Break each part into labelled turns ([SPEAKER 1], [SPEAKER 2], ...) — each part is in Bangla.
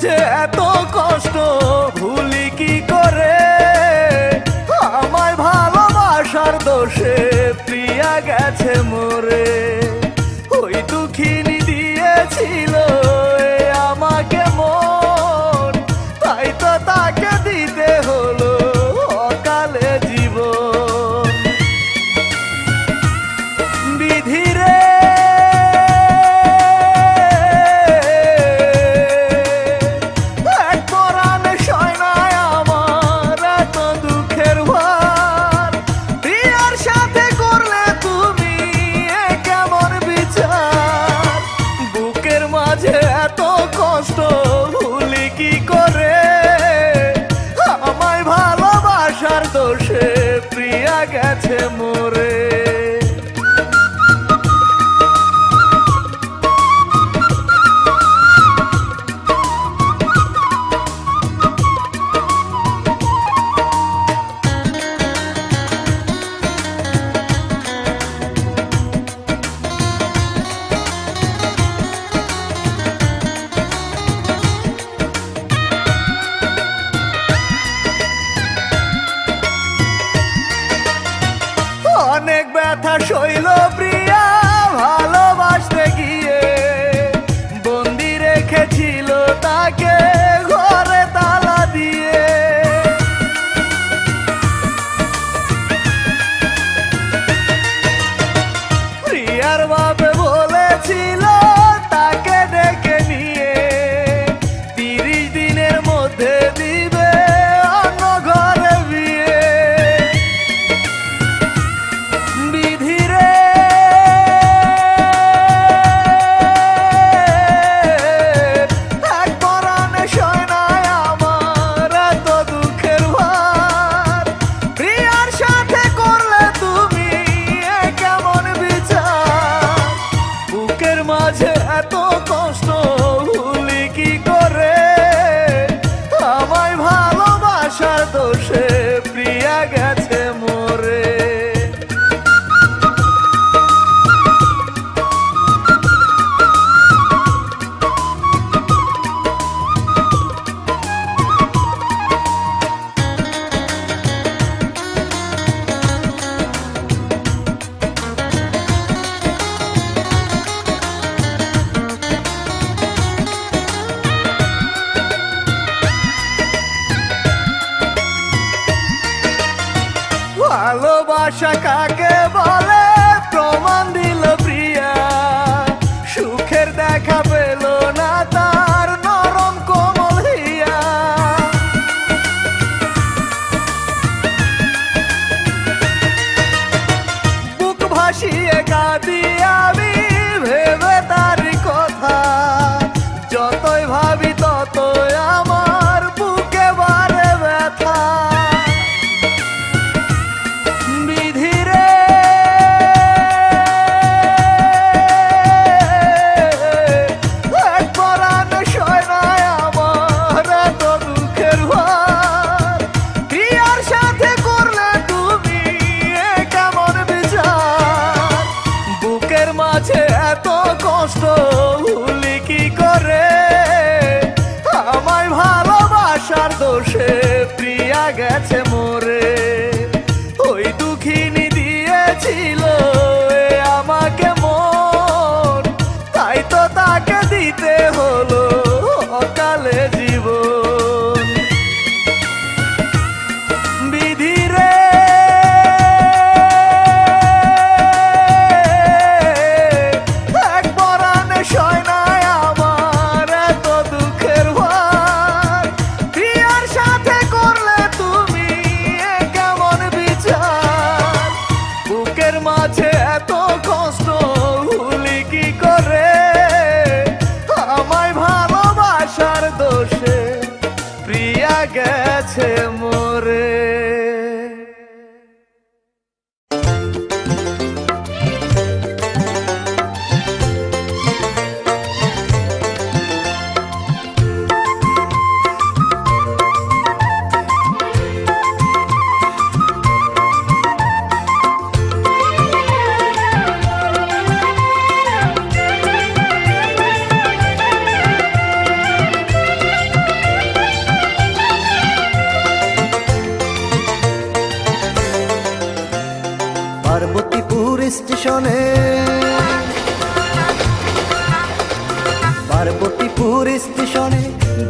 [SPEAKER 1] মাঝে এত কষ্ট ভুলি কি করে? আমায় ভালোবাসার দোষে প্রিয়া গেছে মরে। ওই দুঃখিনী দিয়েছিল আমাকে মন, তাই তো তাকে দিতে হলো অকালে জীবন। বিধিরে এত কষ্ট ভুলি কি করে? আমায় ভালোবাসার দোষে প্রিয়া গেছে মরে। অনেক ব্যথা সইল প্রিয়া ভালোবাসতে গিয়ে, বন্দি রেখেছিল তাকে ঘরে তালা দিয়ে। প্রিয়ার বাপে বলেছিল তাকে ডেকে নিয়ে 30 দিনের মধ্যে দিবে অন্য ঘরে বিয়ে। মাঝে এত কষ্ট ভুলি কি করে? আমায় ভালোবাসার দোষে প্রিয়া গেছে মরে। ভালোবাসা কাকে বলে প্রমাণ দিল প্রিয়া, সুখের দেখা পেল না তার নরম কোমল হিয়া। বুক ভাসিয়ে কাঁদি আমি ভেবে তারি কথা, যতই ভাবি ততই আমার বুকে বাড়ে ব্যথা। মাঝে এত কষ্ট ভুলি কি করে? আমায় ভালোবাসার দোষে প্রিয়া গেছে মরে। ওই দুঃখিনী দিয়েছিল আমাকে মন, তাই তো তাকে দিতে হলো অকালে জীবন। বিধিরে মাঝে এত কষ্ট ভুলি কি করে? আমায় ভালোবাসার দোষে প্রিয়া গেছে মরে।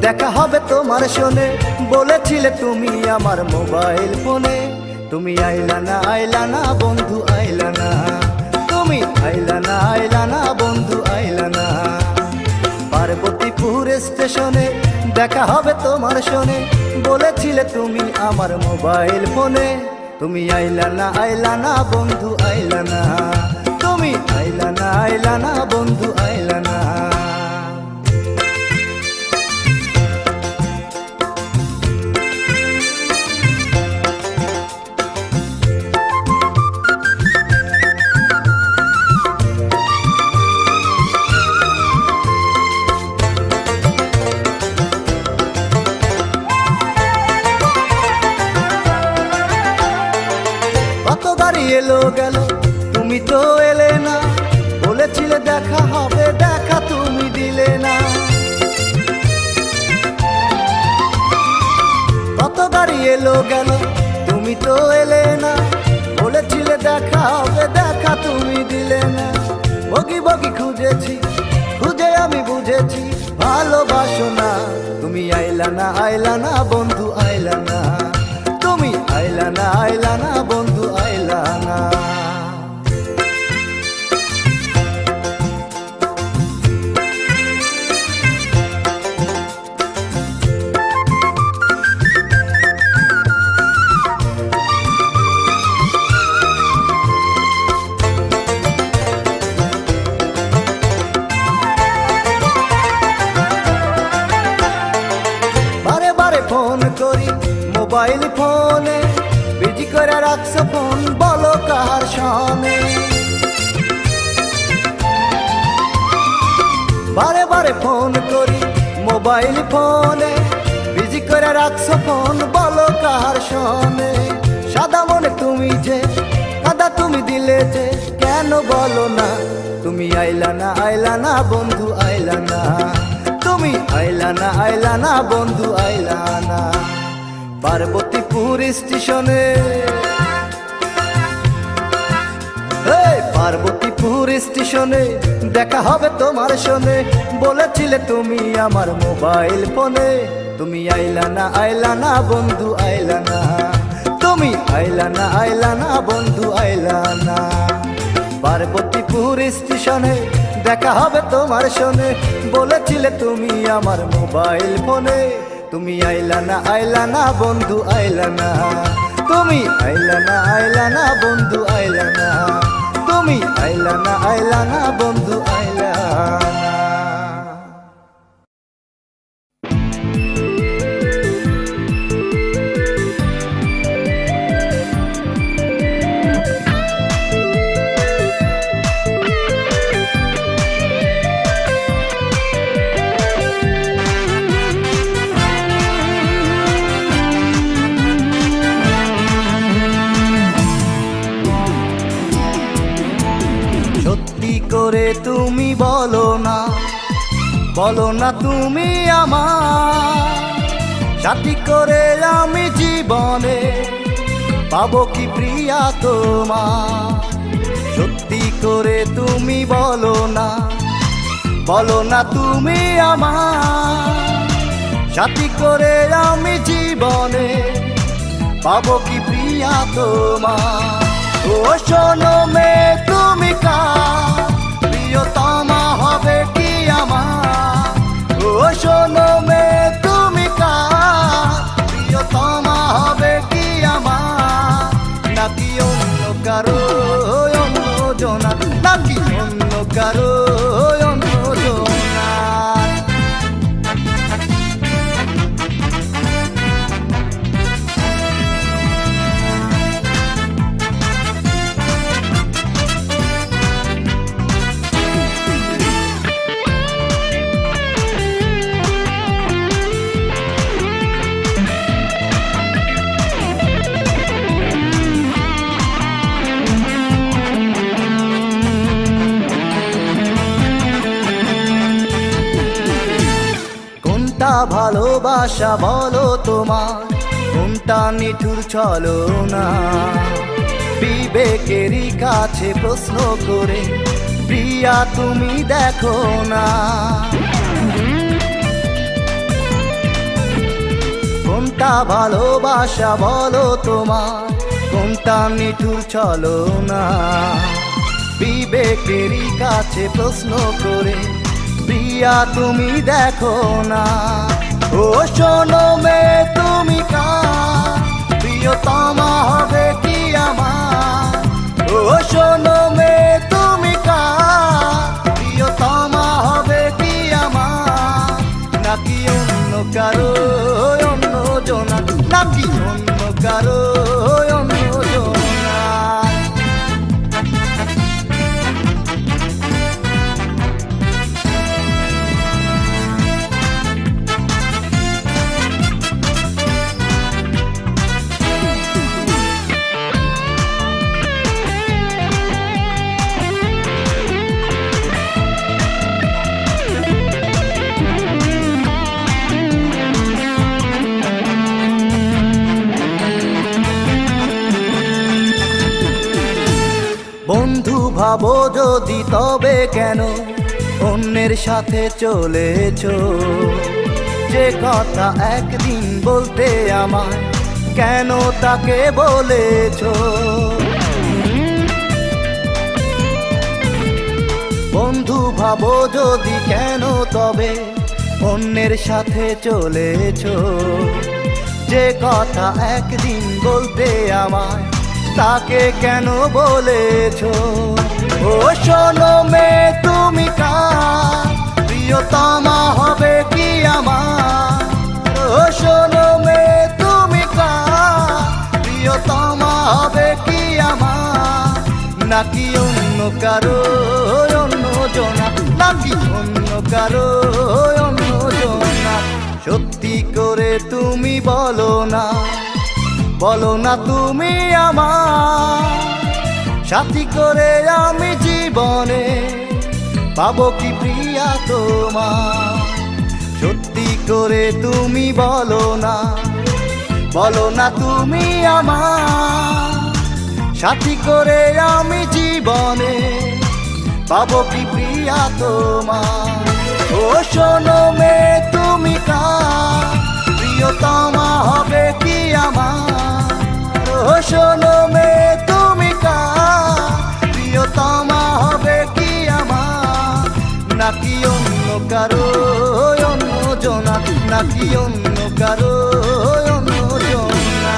[SPEAKER 1] দেখা হবে তোমার শোনে, বলেছিলে তুমি আমার মোবাইল ফোনে। তুমি আইলা না বন্ধু আইলা না, তুমি আইলা না বন্ধু আইলা না। পার্বতীপুর স্টেশনে দেখা হবে তোমার শোনে, বলেছিলে তুমি আমার মোবাইল ফোনে। তুমি আইলা না বন্ধু আইলা না, তুমি আইলা না বন্ধু আইলা না। কত গাড়ি এলো গেল তুমি তো এলে না, বলেছিলে দেখা হবে দেখা তুমি দিলে না। কত গাড়ি এলো গেল তুমি তো এলে না, বলেছিলে দেখা হবে দেখা তুমি দিলে না। বগি বগি খুঁজেছি খুঁজে আমি বুঝেছি ভালোবাসো না। তুমি আইলা না বন্ধু আইলা না, তুমি আইলা না বন্ধু আইলা না। বারে বারে ফোন করি মোবাইল ফোনে, বিজি করে রাখছো ফোন বলো কার সনে। বারে বারে ফোন করি মোবাইল ফোনে, বিজি করে রাখছো ফোন বলো কার সনে। সাদা মনে তুমি যে কাদা তুমি দিলে যে, কেন বলো না। তুমি আইলা না বন্ধু আইলা না, তুমি আইলা না বন্ধু আইলা না। পার্বতীপুর স্টেশনে পার্বতীপুর স্টেশনে দেখা হবে তোমার শোনে, বলেছিলে তুমি আমার মোবাইল ফোনে। তুমি আইলা না বন্ধু আইলা না, তুমি আইলা না বন্ধু আইলা না। পার্বতীপুর স্টেশনে দেখা হবে তোমার শোনে, বলেছিলে তুমি আমার মোবাইল ফোনে। তুমি আইলা না বন্ধু আইলা না, তুমি আইলা না বন্ধু আইলা না, তুমি আইলা না বন্ধু আইলা না। সত্যি করে তুমি বলো না তুমি আমার সাথী করে আমি জীবনে পাবো কি প্রিয়া তোমার। সত্যি করে তুমি বলো না তুমি আমার সাথী করে আমি জীবনে পাবো কি প্রিয়া তোমার। ও শোনো মে তুমি কার প্রিয়তমা হবে কি আমার। ও শোনো মে তুমি কার প্রিয়তমা হবে কি আমার। নাকি অন্য কারো অন্য জনা, নাকি অন্য কারো অন্য জনা। কোনটা ভালোবাসা বলো তোমার, কোনটা নিঠুর চলো না। বিবেকেরই কাছে প্রশ্ন করে প্রিয়া তুমি দেখো না। কোনটা ভালোবাসা বলো তোমার, কোনটা নিঠুর চলো না। বিবেকেরই কাছে প্রশ্ন করে প্রিয়া তুমি দেখো না। ও শোনো মেয়ে তুমি কার, প্রিয়তমা হবে কি আমার। ও শোনো মেয়ে তুমি কার, প্রিয়তমা হবে কি আমার। নাকি অন্য কারো অন্য জনা, নাকি অন্য কারো অন্য জনা। বন্ধু ভাবো যদি তবে কেন অন্যের সাথে চলেছো। যে কথা একদিন বলতে আমায় কেন তাকে বলেছো। বন্ধু ভাবো যদি কেন তবে অন্যের সাথে চলেছো। যে কথা একদিন বলতে আমায় তাকে কেন বলেছো। ও শোনো মেয়ে তুমি কার, প্রিয়তমা হবে কি আমার। ও শোনো মেয়ে তুমি কার, প্রিয়তমা হবে কি আমার। নাকি অন্য কারো অন্য জনা, নাকি অন্য কারো অন্য জনা। সত্যি করে তুমি বলো না, বলো না তুমি আমার সাথী করে আমি জীবনে পাবো কি প্রিয়া তোমার। সত্যি করে তুমি বলো না, বলো না তুমি আমার সাথী করে আমি জীবনে পাবো কি প্রিয়া তোমার। ও শোনো মেয়ে তুমি কার, প্রিয়তমা হবে কি আমার। ও শোনো মেয়ে তুমি কার, প্রিয়তমা হবে কি আমার। নাকি অন্য কারো অন্য জনা, নাকি অন্য কারো অন্য জনা।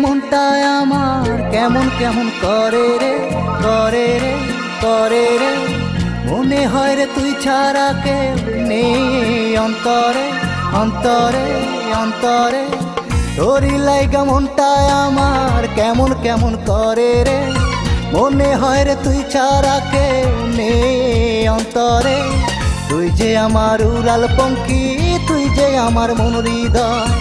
[SPEAKER 1] মনটায় আমার কেমন কেমন করে রে, করে রে, করে রে। মনে হয় রে তুই ছাড়া কেউ নেই অন্তরে, অন্তরে, অন্তরে। তোরই লাইগা মনটায় আমার কেমন কেমন করে রে। মনে হয় রে তুই ছাড়া কেউ নেই অন্তরে। তুই যে আমার উড়াল পঙ্খী, তুই যে আমার মন হৃদয়।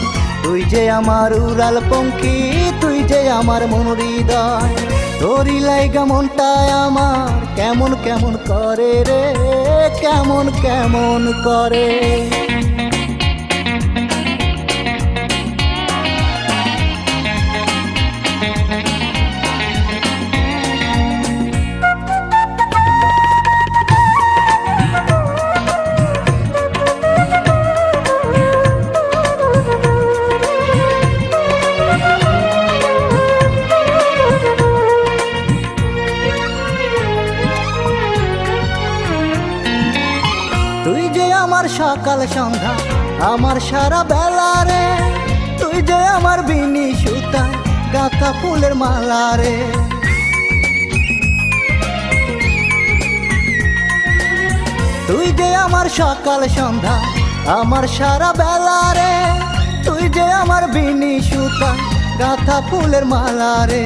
[SPEAKER 1] তুই যে আমার উড়াল পঙ্খী, তুই যে আমার মন হৃদয়। তোরই লাইগা মনটায় আমার কেমন কেমন করে রে, কেমন কেমন করে। সকাল সন্ধ্যা আমার সারা বেলা রে। তুই যে আমার বিনি সুতায় গাঁথা ফুলের মালা রে। তুই যে আমার সকাল সন্ধ্যা আমার সারা বেলা রে। তুই যে আমার বিনি সুতায় গাঁথা ফুলের মালা রে।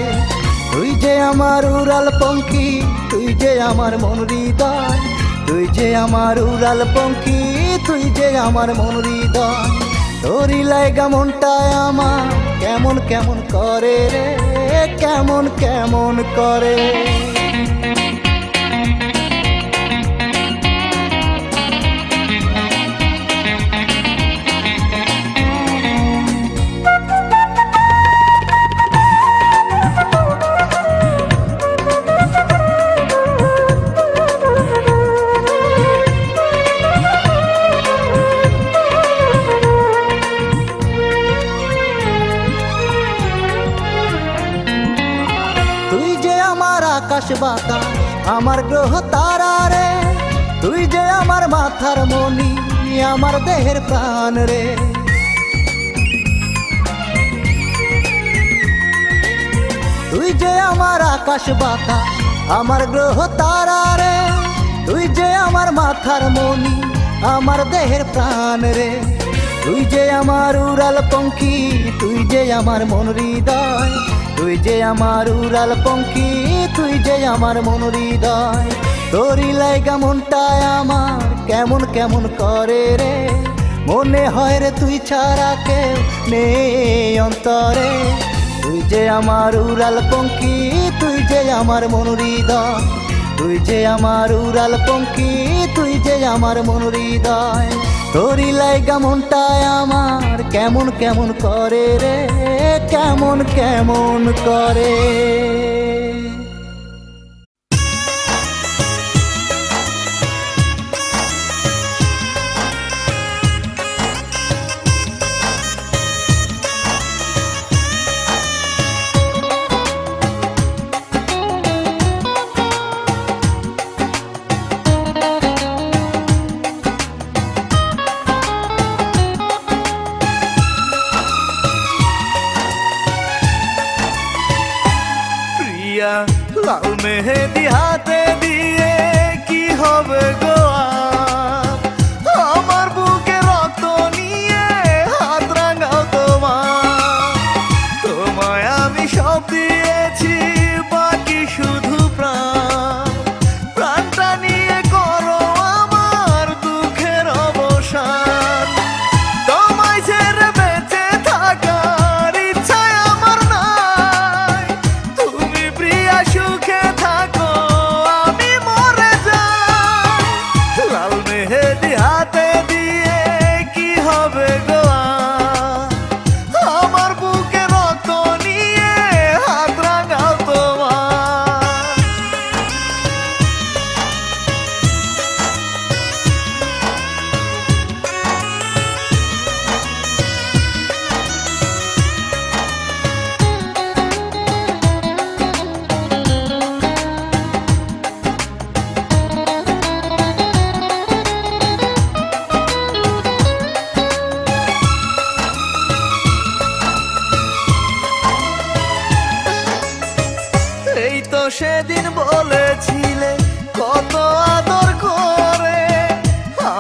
[SPEAKER 1] তুই যে আমার উড়াল পঙ্খী, তুই যে আমার মন হৃদয়, তুই যে আমার উড়াল পঙ্খী, তুই যে আমার মন হৃদয়। তোরই লাইগা মনটায় আমার কেমন কেমন করে রে, কেমন কেমন করে। আকাশ বাতাস আমার গ্রহ তারা রে, তুই যে আমার মাথার মনি, আমার দেহের প্রাণ রে। তুই যে আমার আকাশ বাতাস আমার গ্রহ তারা রে, তুই যে আমার মাথার মনি, আমার দেহের প্রাণ রে। তুই যে আমার উড়াল পঙ্খী, তুই যে আমার মন হৃদয়, তুই যে আমার উড়াল পঙ্খী, তুই যে আমার মন হৃদয়। তোরই লাইগা মনটায় আমার কেমন কেমন করে রে, মনে হয় রে তুই ছাড়া কেউ নেই অন্তরে। তুই যে আমার উড়াল পঙ্খী, তুই যে আমার মন হৃদয়, তুই যে আমার উড়াল পঙ্খী, তুই যে আমার মন হৃদয়। তোরই লাইগা মনটায় আমার কেমন কেমন করে রে, কেমন কেমন করে।
[SPEAKER 2] লাল মেহেদি হাতে দিয়ে কি হবে গো আর, আমার বুকে রক্ত নিয়ে হাত রাঙাও তোমার। তোমায় আমি সব দিয়েছি, বাকি শুধু প্রাণ, প্রাণটা নিয়ে করো আমার দুঃখের অবসান। তোমায় ছেড়ে বেঁচে থাকার ইচ্ছায় আমার নাই, তুমি প্রিয়া সুখে থাকো আমি মরে যাই। লাল মেহেদি হাতে দিয়ে কি হবে গো আর, আমার বুকে রক্ত নিয়ে হাত রাঙাও তোমার। এই তো সেদিন বলেছিলে কত আদর করে,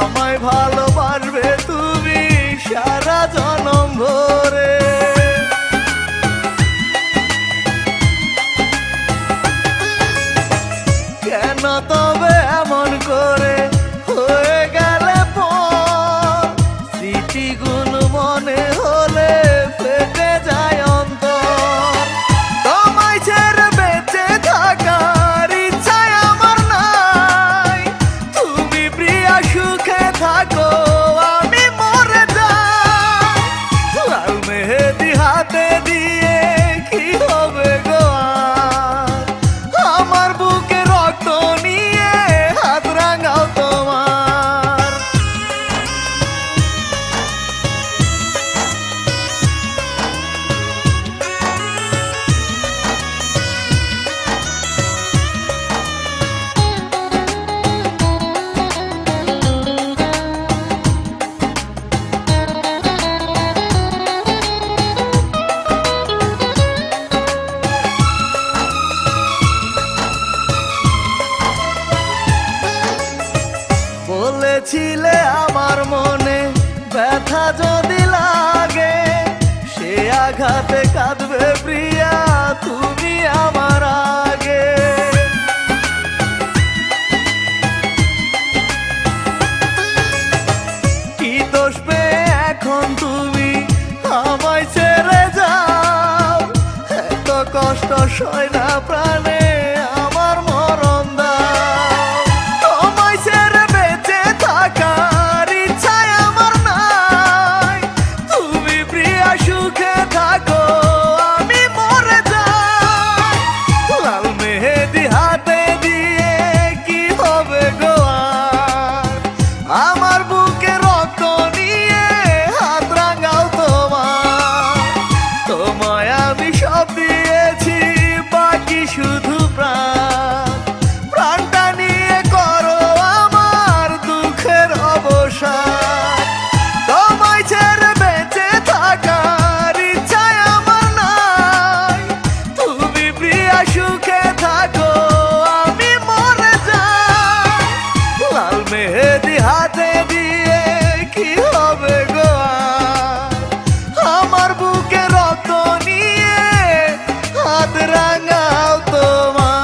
[SPEAKER 2] আমায় ভালোবাসবে তুমি সারা জনম ভরে। কেন তবে এমন করে হয়ে গেলে পর, স্মৃতিগুলো মনে হলে ফেটে যায় অন্তর। তোমায় ছেড়ে বেঁচে থাকার ইচ্ছায় আমার নাই, তুমি প্রিয়া সুখে থাকো আমি মরে যাই। লাল মেহেদি হাতে দিয়ে কি হবে গো আর, আমার বুকে রক্ত নিয়ে হাত রাঙাও তোমার। বলেছিলে আমার মনে ব্যথা যদি লাগে, সে আঘাতে কাঁদবে প্রিয়া তুমি আমার সয় না প্রাণে আমার মরণ দাও। তোমায় ছেড়ে বেঁচে থাকার ইচ্ছায় আমার নাই। তুমি প্রিয়া সুখে থাকো, আমি মরে যাই। লাল মেহেদি হাতে দিয়ে কি হবে গো আর? আমার বুকে রক্ত নিয়ে হাত রাঙাও তোমার। তোমায় আমি সব দিয়েছি, বাকি শুধু প্রাণ। প্রাণটা নিয়ে করো আমার দুঃখের অবসান। তোমায় ছেড়ে বেঁচে থাকার ইচ্ছায় আমার নাই। তুমি প্রিয়া সুখে থাকো, আমি মরে যাই। লাল মেহেদি হাতে দিয়ে কি হবে গো আর? আমার বুকে রক্ত নিয়ে হাত রাঙাও তোমার।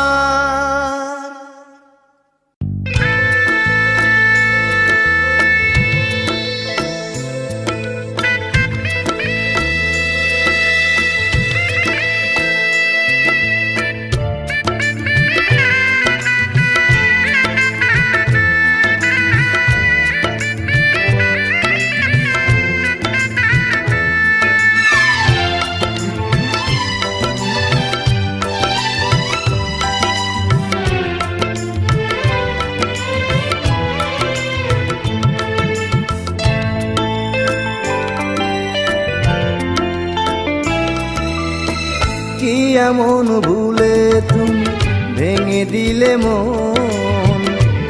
[SPEAKER 1] কি এমন ভুলে তুমি ভেঙে দিলে মন,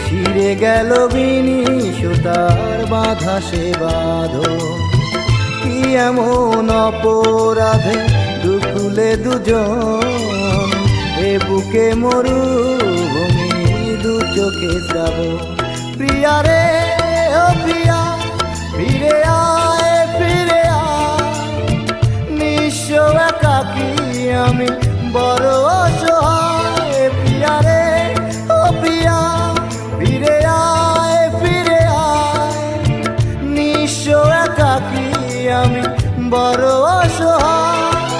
[SPEAKER 1] ছিঁড়ে গেল বিনি সুতার বাঁধা সে বাঁধন। কি এমন অপরাধে দুকুলে দুজন, এ বুকে মরুভূমি দু চোখে যাব। প্রিয়া রে ও প্রিয়া, ফিরে আয় ফিরে আয়। নিঃস্ব একাকী আমি বড় অসহায়। প্রিয়া রে ও প্রিয়া, ফিরে আয় ফিরে আয়। নিঃস্ব একাকী আমি বড় অসহায়।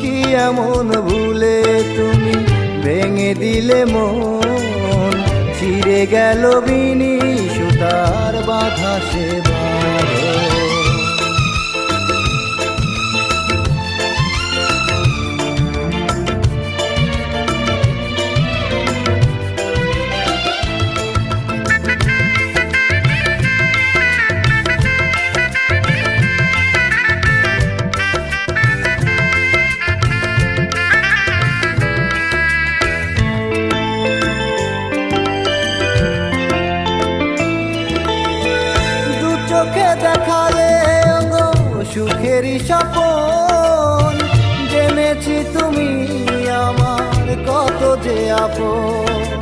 [SPEAKER 1] কি এমন ভুলে তুমি ভেঙে দিলে মন, ছিঁড়ে গেল বিনি সুতার বাঁধা সে বাঁধন। চোখে দেখালে গো সুখেরই স্বপন, জেনেছি তুমি আমার কত যে আপন।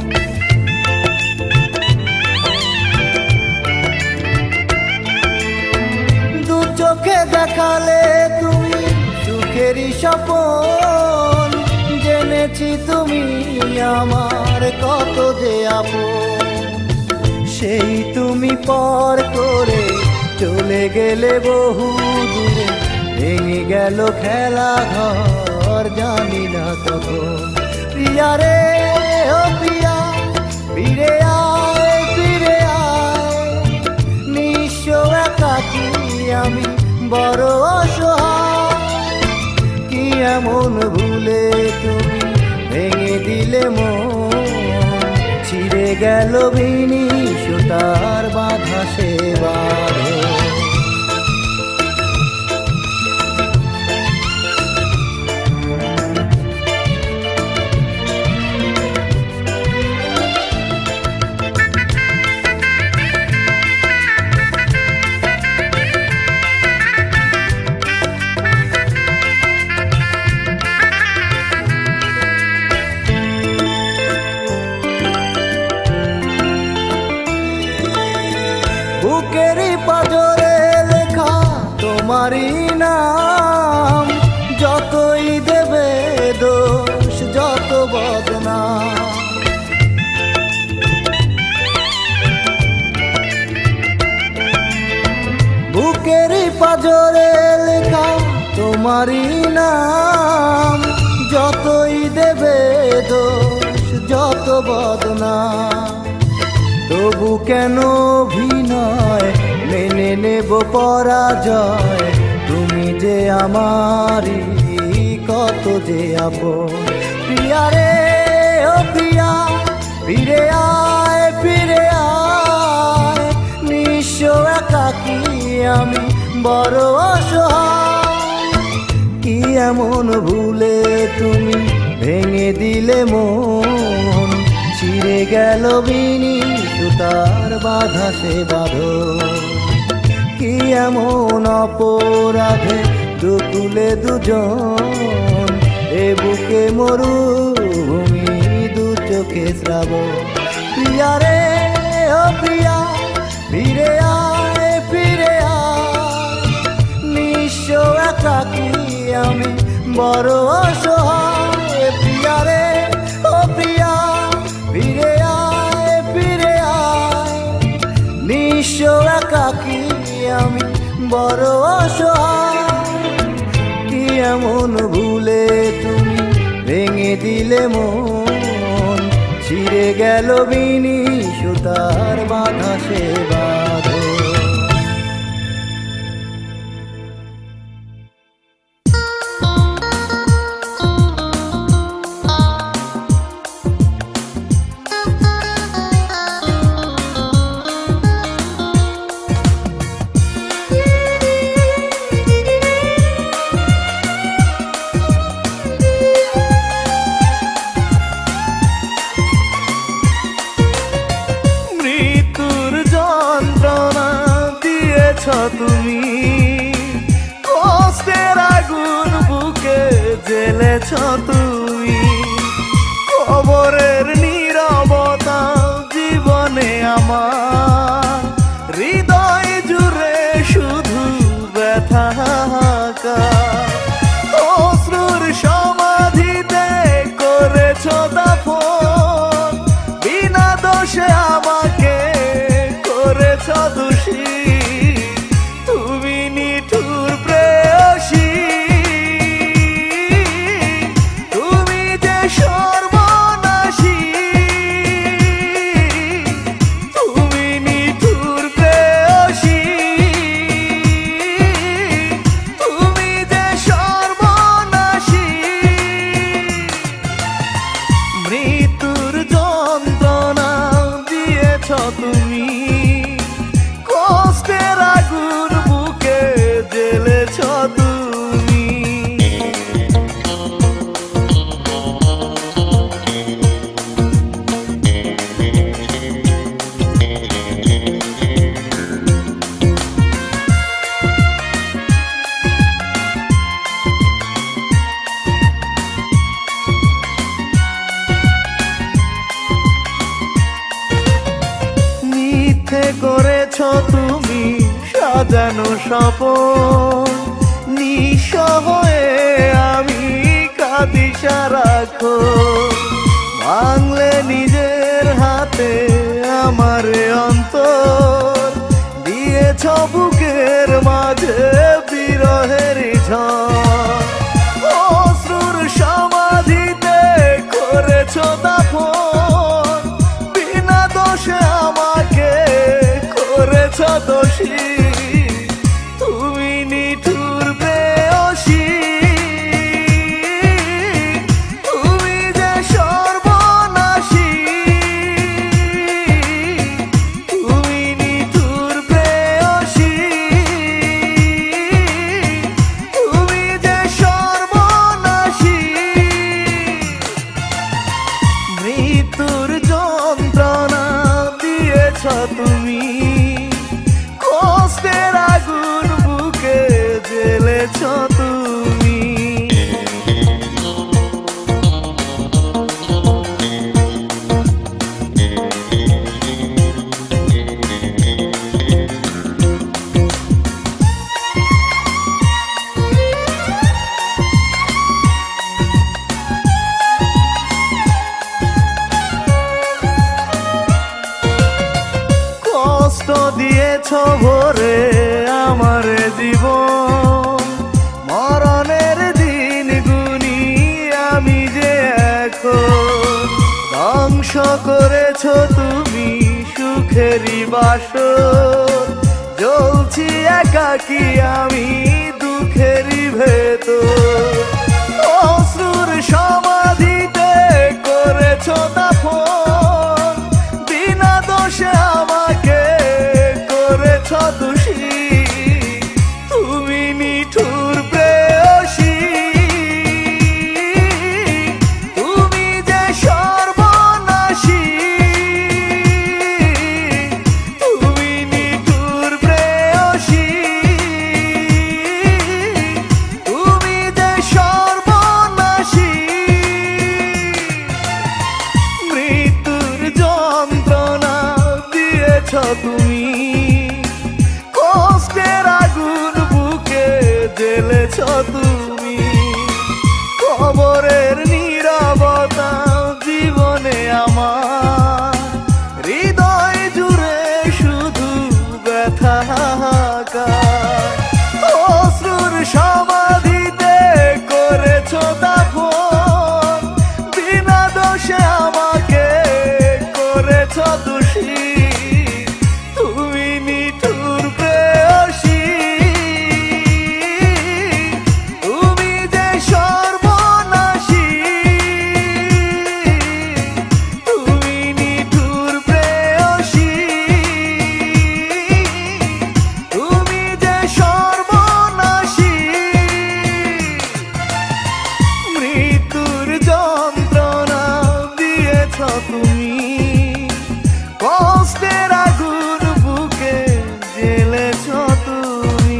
[SPEAKER 1] দু চোখে দেখালে তুমি সুখেরই স্বপন, জেনেছি তুমি আমার কত যে আপন। সেই তুমি পর করে চলে গেলে বহু দূরে, ভেঙে গেল খেলা ঘর জানি না তখন। প্রিয়া রে ও প্রিয়া, ফিরে আয় ফিরে আয়। নিঃস্ব একাকী আমি বড় অসহায়। কি এমন ভুলে তুমি ভেঙে দিলে মন, ছিঁড়ে গেল বিনি সুতার বাঁধা সে বাঁধন। বুকেরই পাঁজরে লেখা তোমারই নাম, যতই দেবে দোষ যত বদনাম। বুকেরই পাঁজরে লেখা তোমারই নাম, যতই দেবে দোষ যত বদনাম, তবু কেন অভিনয় মেনে নেব পরাজয়। তুমি যে আমারই কত যে আপন। প্রিয়া রে ও প্রিয়া, ফিরে আয় ফিরে আয়, নিঃস্ব একাকী আমি বড় অসহায়। কি এমন ভুলে তুমি ভেঙে দিলে মন, ছিঁড়ে গেল বিনি সুতার বাধা সে বাঁধন। কি এমন অপরাধে দুকুলে দুজন, এ বুকে মরুভূমি দু চোখে শ্রাবণ। প্রিয়া রে ও প্রিয়া, ফিরে আয় ফিরে আয়, নিঃস্ব একাকী আমি বড় অসহায়। প্রিয়া রে ও প্রিয়া, ফিরে আয় ফিরে আয়, নিঃস্ব একাকী আমি বড় অসহায়। কি এমন ভুলে তুমি ভেঙে দিলে মন, ছিঁড়ে গেল বিনি সুতার বাধা সে বাঁধন।
[SPEAKER 2] তুমি কষ্টের আগুন বুকে জ্বেলেছ তুমি, কবরের নীরবতা জীবনে আমার, হৃদয় জুড়ে শুধু ব্যথা। অশ্রুর সমাধিতে করেছ দাফন, বিনা দোষে আমাকে করেছ দোষী। তুমি কষ্টের আগুন বুকে জ্বেলেছ তুমি। করেছ তুমি সাজানো স্বপন, নিঃস্ব হয়ে আমি কাঁদি সারাক্ষণ। ভাঙলে নিজের হাতে আমার অন্তর, দিয়েছ বুকের মাঝে বিরহের ঝড়। অশ্রুর সমাধিতে করেছ দাফন, বিনা দোষে আমাকে করেছ দোষী। তুমি নিঠুর প্রেয়সী, তুমি যে সর্বনাশী। তুমি নিঠুর প্রেয়সী, তুমি যে সর্বনাশী। মৃত্যুর যন্ত্রণা দিয়েছ তুমি, কষ্টের আগুন বুকে জ্বেলেছ তুমি। কষ্ট দিয়েছ ভরে আমার জীবন, মরণের দিন গুনি আমি করেছ তুমি সুখেরই বাসর, জ্বলছি একাকী আমি দুঃখেরই ভেতর। অশ্রুর সমাধিতে করেছ দাফন, বিনা দোষে আমাকে করেছ দোষী। তুমি নিঠুর প্রেয়সী, তুমি যে সর্বনাশী। তুমি নিঠুর প্রেয়সী, তুমি যে সর্বনাশী। মৃত্যুর যন্ত্রণা দিয়েছ তুমি, কষ্টের আগুন বুকে জ্বেলেছ তুমি। কবরের নীরবতা জীবনে আমার, হৃদয় জুড়ে শুধু ব্যথা হাহাকার। অশ্রুর সমাধিতে করেছ দাফন, বিনা দোষে আমাকে করেছ দোষী। তুমি নিঠুর প্রেয়সী, তুমি যে সর্বনাশী। তুমি নিঠুর প্রেয়সী, তুমি যে সর্বনাশী। মৃত্যুর যন্ত্রণা দিয়েছ তুমি, কষ্টের আগুন বুকে জ্বেলেছ তুমি।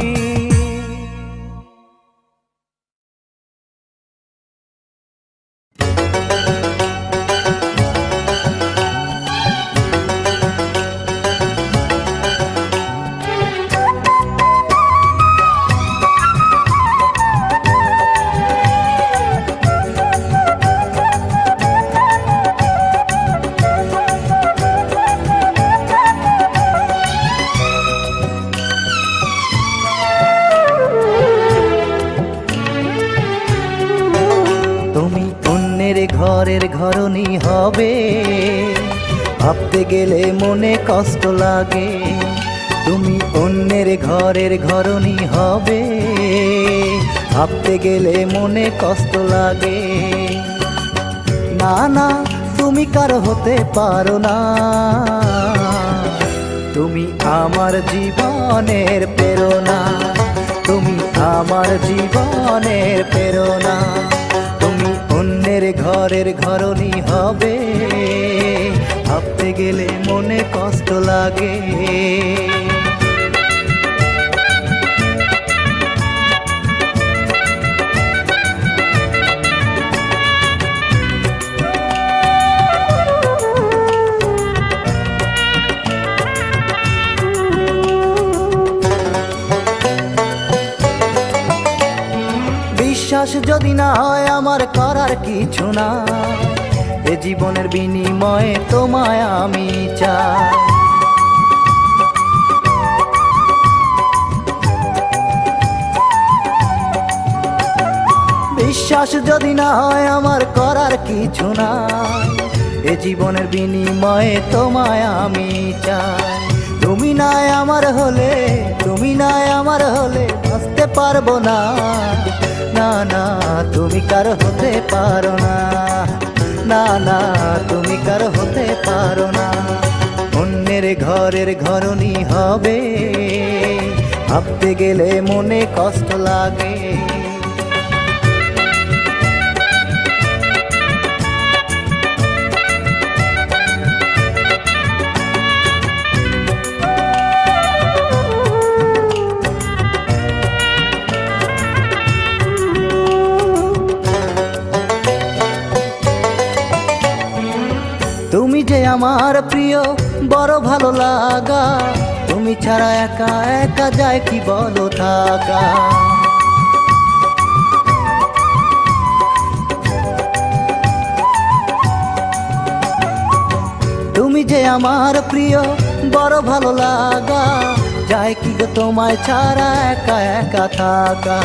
[SPEAKER 1] তুমি অন্যের ঘরের ঘরণী হবে, ভাবতে গেলে মনে কষ্ট লাগে। তুমি অন্যের ঘরের ঘরণী হবে, ভাবতে গেলে মনে কষ্ট লাগে। না না, তুমি কারো হতে পারো না, তুমি আমার জীবনের প্রেরণা। তুমি আমার জীবনের প্রেরণা। তুমি অন্যের ঘরের ঘরণী হবে, ভাবতে গেলে মনে কষ্ট লাগে। বিশ্বাস যদি না হয় আমার করার কিছু না, এ জীবনের বিনিময়ে তোমায় আমি চাই। বিশ্বাস যদি না হয় আমার করার কিছু না, এ জীবনের বিনিময়ে তোমায় আমি চাই। তুমি নাই আমার হলে, তুমি নাই আমার হলে বাঁচতে পারবো না। না না, তুমি কার হতে পারো না। না না, তুমি কার হতে পারো না। অন্যের ঘরের ঘরণী হবে, ভাবতে গেলে মনে কষ্ট লাগে। তুমি যে আমার প্রিয়, বড় ভালো লাগা। তুমি ছাড়া একা একা যায় কি বলো থাকা। তুমি যে আমার প্রিয়, বড় ভালো লাগা। যায় কি গো তোমায় ছাড়া একা একা থাকা।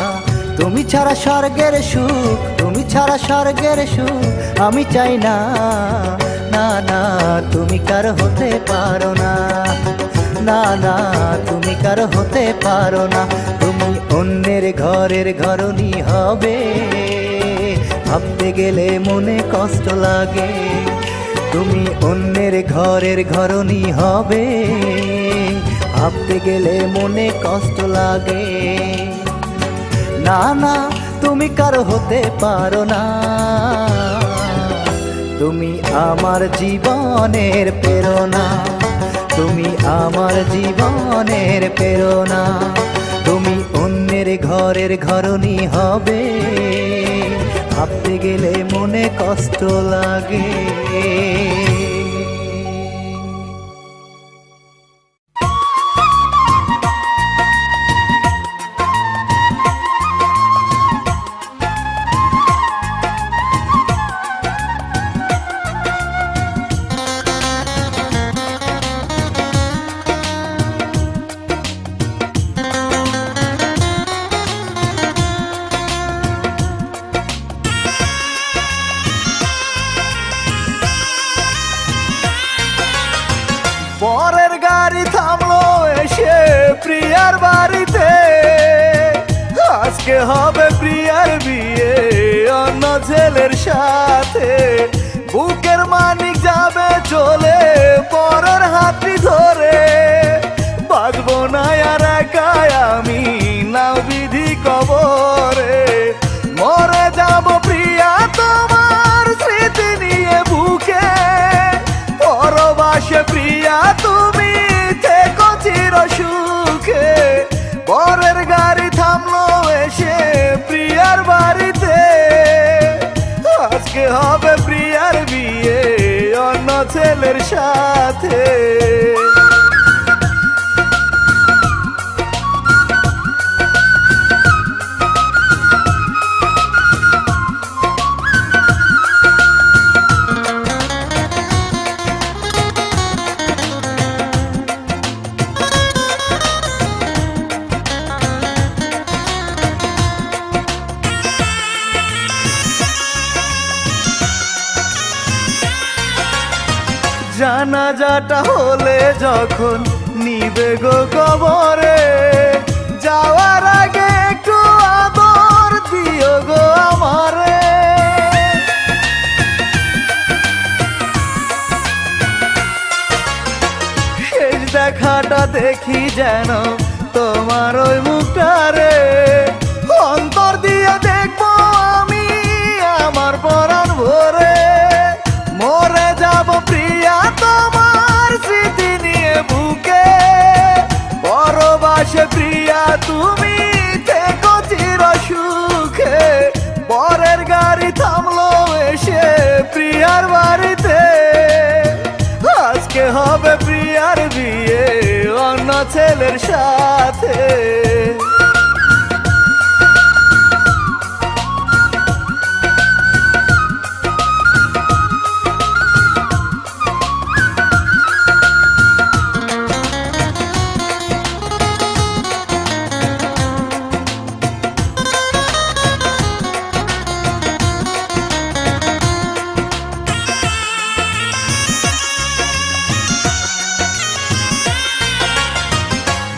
[SPEAKER 1] তুমি ছাড়া স্বর্গের সুখ, তুমি ছাড়া স্বর্গের সুখ আমি চাই না। না না তুমি কার হতে পারো না, না না তুমি কার হতে পারো না। তুমি অন্যের ঘরের ঘরণী হবে, ভাবতে গেলে মনে কষ্ট লাগে। তুমি অন্যের ঘরের ঘরণী হবে, ভাবতে গেলে মনে কষ্ট লাগে। না না তুমি কার হতে পারো না, তুমি আমার জীবনের প্রেরণা, তুমি আমার জীবনের প্রেরণা। তুমি অন্যের ঘরের ঘরণী হবে, ভাবতে গেলে মনে কষ্ট লাগে।
[SPEAKER 2] পরের গাড়ি থামলো এসে প্রিয়ার বাড়িতে, আজকে হবে প্রিয়ার বিয়ে অন্য ছেলের সাথে। বুকের মানিক যাবে চলে পরের হাতটি ধরে, বাঁচবো না আর একাই আমি নাও বিধি কবরে। মরে যাব প্রিয়া তোমার স্মৃতি নিয়ে বুকে, পরবাসে প্রিয়া তুমি থেকো চির সুখে। পরের গাড়ি থামলো এসে প্রিয়ার বাড়িতে, আজকে হবে প্রিয়ার বিয়ে অন্য ছেলের সাথে। জানাজাটা হলে যখন নিবে গো কবরে, যাওয়ার আগে একটু আদর দিও গো আমারে। শেষ দেখাটা দেখি যেন তোমার ওই মুখটারে, অন্তর দিয়ে দেখবো আমি আমার পরাণ ভরে। মরে যাব প্রিয়া তোমার স্মৃতি নিয়ে বুকে, পরবাসে প্রিয়া তুমি থেকো চির সুখে। পরের গাড়ি থামলো এসে প্রিয়ার বাড়িতে, আজকে হবে প্রিয়ার বিয়ে অন্য ছেলের সাথে।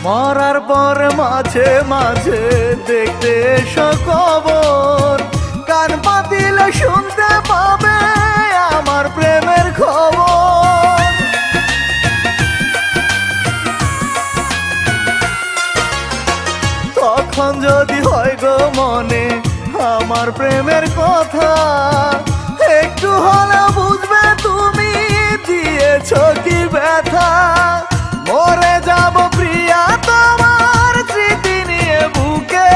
[SPEAKER 2] মরার পর মাঝে মাঝে দেখতে এসো কবর, কান পাতিলে শুনতে পাবে আমার প্রেমের খবর। তখন যদি হয় গো মনে আমার প্রেমের কথা, একটু হলেও বুঝবে তুমি দিয়েছো কি ব্যথা। মরে যাব প্রিয়া তোমার স্মৃতি নিয়ে বুকে,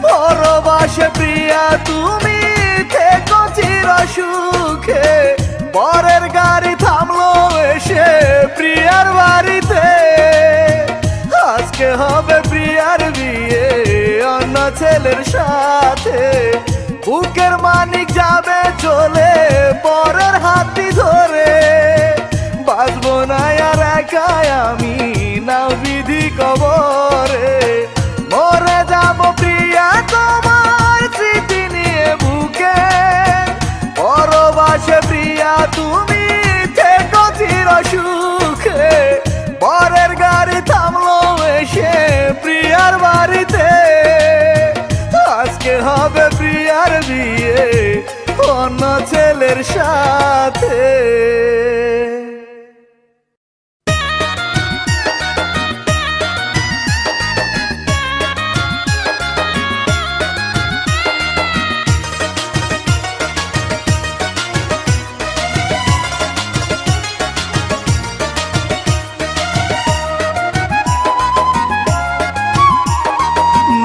[SPEAKER 2] পরবাসে প্রিয়া তুমি থেকো চির সুখে। পরের গাড়ি থামলো এসে প্রিয়ার বাড়িতে, আজকে হবে প্রিয়ার বিয়ে অন্য ছেলের সাথে। বুকের মানিক যাবে চলে পরের হাতটি ধরে, বাঁচবো না আর একাই আমি নাও বিধি কবরে। মরে যাব প্রিয়া তোমার স্মৃতি নিয়ে বুকে, পরবাসে প্রিয়া তুমি ছেলের সাথে।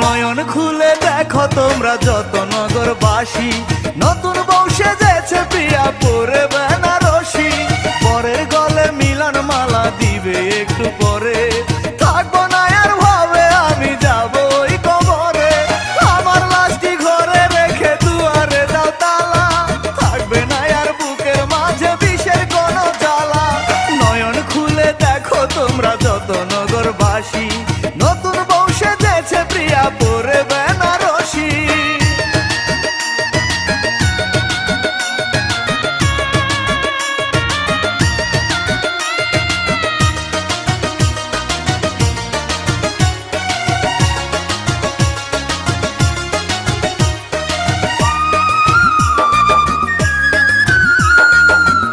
[SPEAKER 2] নয়ন খুলে দেখো তোমরা যত নগরবাসী, নতুন বউ সেজেছে প্রিয়া পরে বেনারসি। পরের গলে মিলন মালা দিবে একটু পরে, থাকবো না আর ভাবে আমি যাব ওই কবরে। আমার লাশটি ঘরে রেখে দুয়ারে দাও তালা, থাকবে না আর বুকের মাঝে বিষের কোনো জ্বালা। নয়ন খুলে দেখো তোমরা যত নগরবাসী, নতুন বউ সেজেছে প্রিয়া পরে বেনারসি।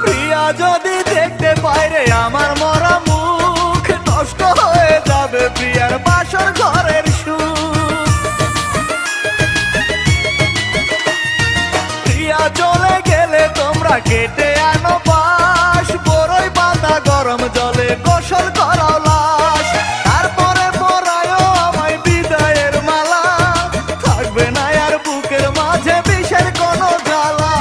[SPEAKER 2] প্রিয়া যদি দেখতে পায় রে আমার মরা মুখ, নষ্ট হয়ে যাবে প্রিয়ার বাসর ঘরের সুখ। প্রিয়া চলে গেলে তোমরা কেটে আনো বাঁশ, বড়ই পাতা গরম জলে গোসল করাও লাশ। তারপরে পরায়ও আমায় বিদায়ের মালা, থাকবে না আর বুকের মাঝে বিষের কোনো জ্বালা।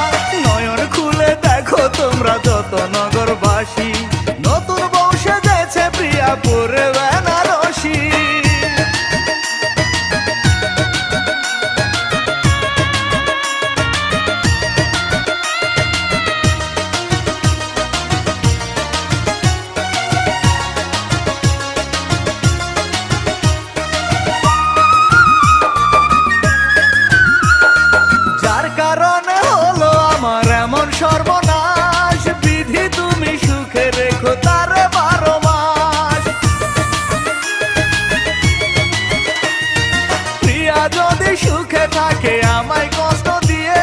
[SPEAKER 2] নয়ন খুলে দেখো তোমরা যত নগরবাসী, নতুন বউ সেজেছে প্রিয়া পরে বেনারসি। যার কারণে হলো আমার এমন সর্বনাশ, বিধি তুমি সুখে রেখো তারে 12 মাস। প্রিয়া যদি সুখে থাকে আমায় কষ্ট দিয়ে,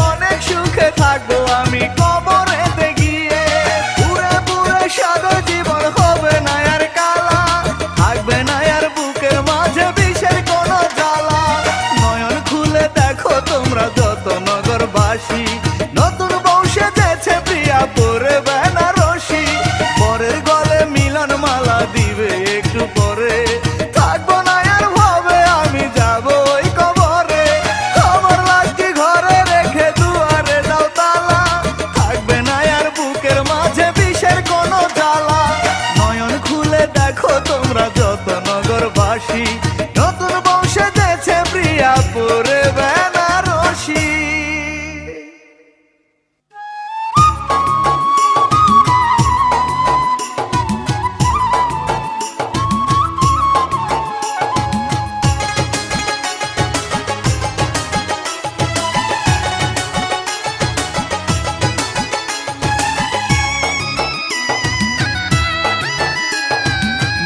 [SPEAKER 2] অনেক সুখে থাকবো আমি কবরেতে গিয়ে। পুরে পুরে সাদা জীবন হবে না আর কালা, থাকবে না আর বুকের মাঝে বিষের কোনো জ্বালা। নয়ন খুলে দেখো তোমরা যত নগরবাসী, নতুন বউ সেজেছে প্রিয়া পরে বেনারসি। পরের গলে মিলন মালা দিবে একটু পরে, থাকবো না আর ভাবে আমি যাব ওই কবরে। আমার লাশটি ঘরে রেখে দুয়ারে দাও তালা, থাকবে না আর বুকের মাঝে বিষের কোনো জ্বালা। নয়ন খুলে দেখো তোমরা যত নগরবাসী, নতুন বউ সেজেছে প্রিয়া পরে বেনারসি।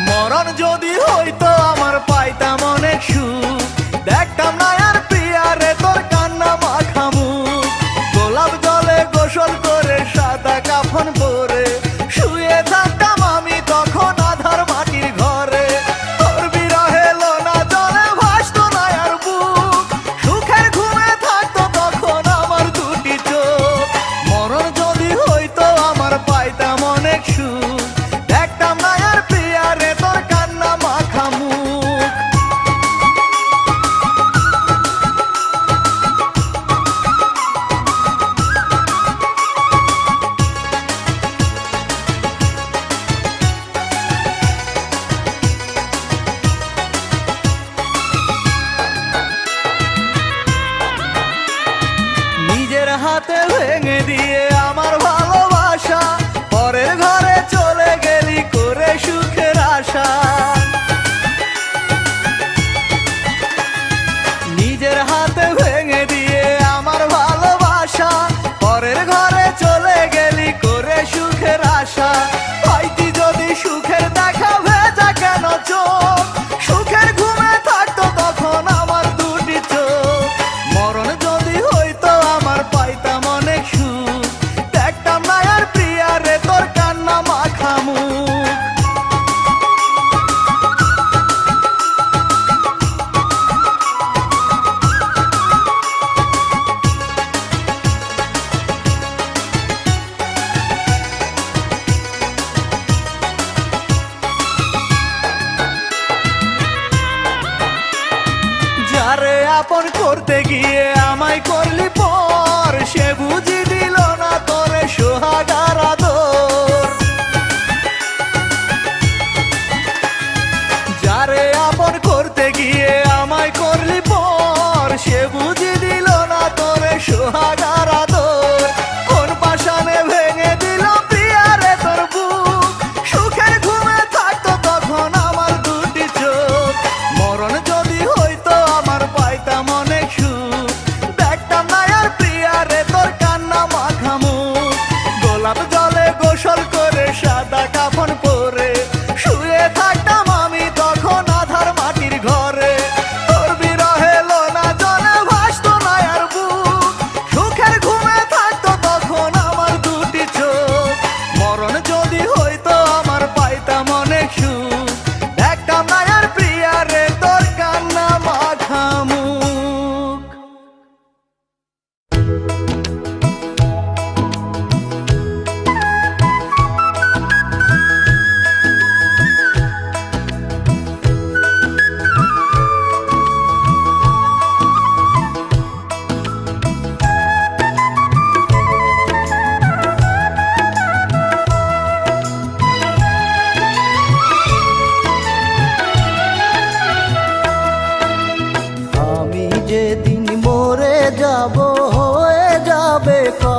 [SPEAKER 2] মরণ যদি হইতো আমার পাইতাম অনেক সুখ, দেখতাম না আর প্রিয়ারে তোর কান্না মাখামু। গোলাপ জলে গোসল করে সাদা কাফন পরে, শুয়ে থাকতাম আমি তখন আধার মাটির ঘরে। তোর বিরহে লোনা জলে ভাসতো না আর বুক, সুখের ঘুমে থাকতো তখন আমার দুটি চোখ। মরণ যদি হইতো আমার পাইতাম অনেক সুখ, দেখতাম না আর প্রিয়ারে তোর কান্না মাখামু। নিজের হাতে ভেঙে দিয়ে আমার ভালোবাসা, পরের ঘরে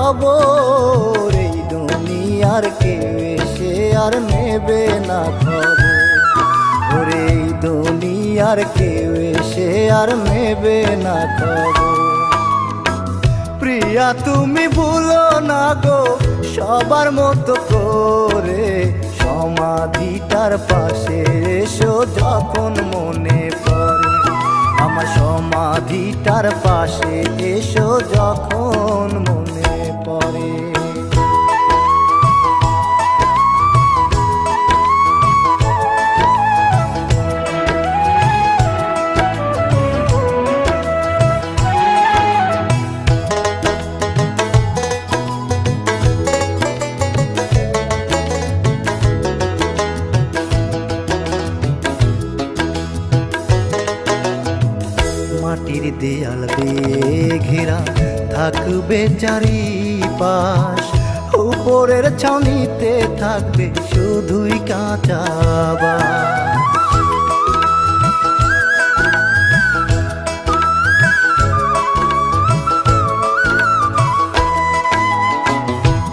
[SPEAKER 1] খবর, এই দুনিয়ার কেউ এসে আর নেবে না খবর, ওরে এই দুনিয়ার কেউ এসে আর নেবে না খবর। প্রিয়া তুমি ভুলো না গো সবার মতো করে, সমাধিটার পাশে এসো যখন মনে পড়ে, আমার সমাধিটার পাশে এসো যখন মনে পড়ে। মাটির দেয়াল দিয়ে ঘেরা থাকবে চারিপাশ, উপরের ছাউনিতে থাকবে শুধুই কাঁচা বাঁশ।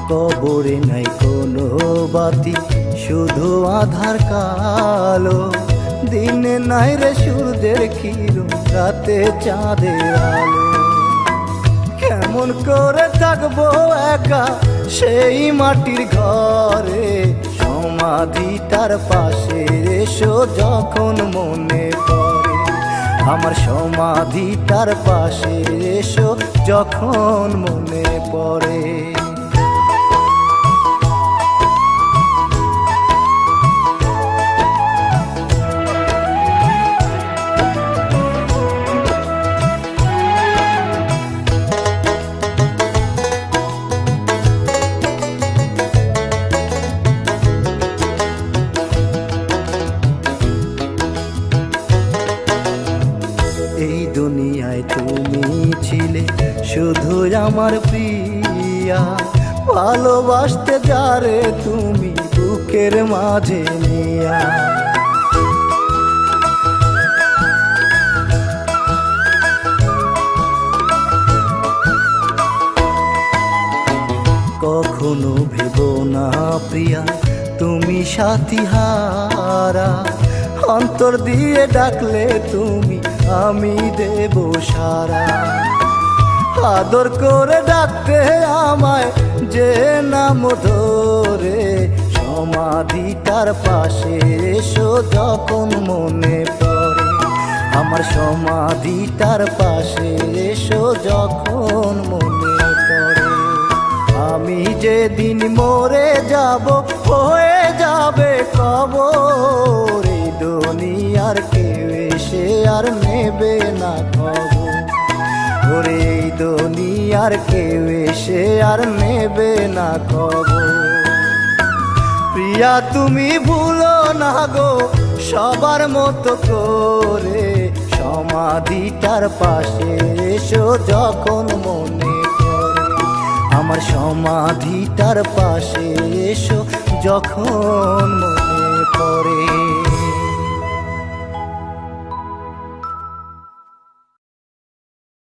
[SPEAKER 1] কবরে নাই কোনো বাতি, শুধু আধার কালো, দিনে নাই রে সূর্যের কিরণ, রাতে চাঁদের আলো। কেমন করে থাকবো একা সেই মাটির ঘরে, সমাধিটার পাশে এসো যখন মনে পড়ে, আমার সমাধিটার পাশে এসো যখন মনে পড়ে। এই দুনিয়ায় তুমি ছিলে শুধু আমার প্রিয়া, ভালোবাসতে যারে তুমি বুকের মাঝে নিয়া। কখনো ভেবো না প্রিয়া তুমি সাথী হারা, অন্তর দিয়ে ডাকলে তুমি আমি দেব সারা। আদর করে ডাকতে আমায় যে নাম ধরে, সমাধিটার পাশে এসো যখন মনে পড়ে, আমার সমাধিটার পাশে এসো যখন মনে পড়ে। আমি যেদিন মরে যাব হয়ে যাবে কবর, এই দুনিয়ার কেউ এসে আর নেবে না খবর, ওরে এই দুনিয়ার কেউ এসে আর নেবে না খবর। প্রিয়া তুমি ভুলো না গো সবার মতো করে, সমাধিটার পাশে এসো যখন মনে পড়ে, আমার সমাধিটার পাশে এসো যখন মনে পড়ে।